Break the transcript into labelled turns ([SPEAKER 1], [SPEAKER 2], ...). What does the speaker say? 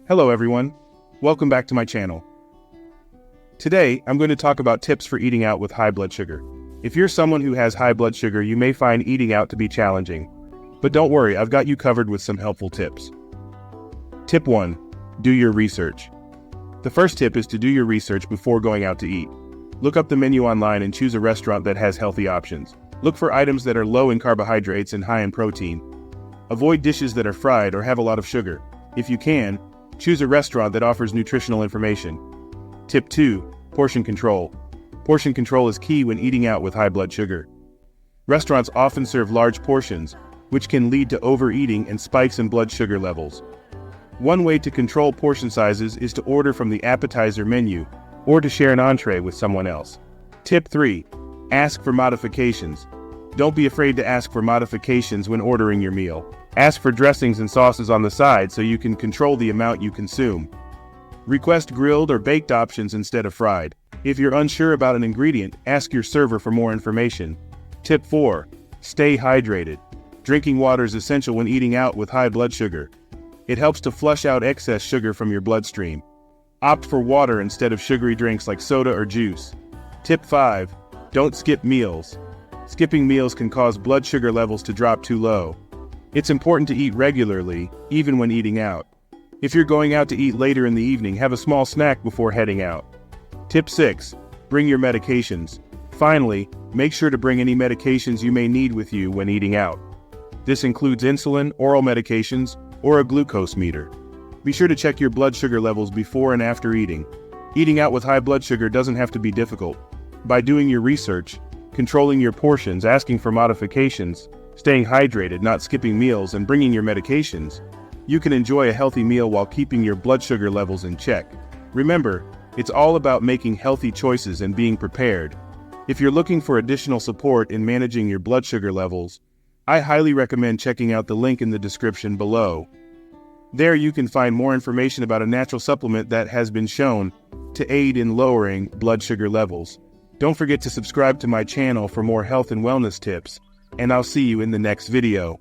[SPEAKER 1] Hello everyone, welcome back to my channel. Today, I'm going to talk about tips for eating out with high blood sugar. If you're someone who has high blood sugar, you may find eating out to be challenging. But don't worry, I've got you covered with some helpful tips. Tip 1. Do your research. The first tip is to do your research before going out to eat. Look up the menu online and choose a restaurant that has healthy options. Look for items that are low in carbohydrates and high in protein. Avoid dishes that are fried or have a lot of sugar. If you can, choose a restaurant that offers nutritional information. Tip 2. Portion control. Portion control is key when eating out with high blood sugar. Restaurants often serve large portions, which can lead to overeating and spikes in blood sugar levels. One way to control portion sizes is to order from the appetizer menu or to share an entree with someone else. Tip 3. Ask for modifications. Don't be afraid to ask for modifications when ordering your meal. Ask for dressings and sauces on the side so you can control the amount you consume. Request grilled or baked options instead of fried. If you're unsure about an ingredient, ask your server for more information. Tip 4. Stay hydrated. Drinking water is essential when eating out with high blood sugar. It helps to flush out excess sugar from your bloodstream. Opt for water instead of sugary drinks like soda or juice. Tip 5. Don't skip meals. Skipping meals can cause blood sugar levels to drop too low. It's important to eat regularly, even when eating out. If you're going out to eat later in the evening, have a small snack before heading out. Tip 6. Bring your medications. Finally, make sure to bring any medications you may need with you when eating out. This includes insulin, oral medications, or a glucose meter. Be sure to check your blood sugar levels before and after eating. Eating out with high blood sugar doesn't have to be difficult. By doing your research, controlling your portions, asking for modifications, staying hydrated, not skipping meals, and bringing your medications, you can enjoy a healthy meal while keeping your blood sugar levels in check. Remember, it's all about making healthy choices and being prepared. If you're looking for additional support in managing your blood sugar levels, I highly recommend checking out the link in the description below. There you can find more information about a natural supplement that has been shown to aid in lowering blood sugar levels. Don't forget to subscribe to my channel for more health and wellness tips, and I'll see you in the next video.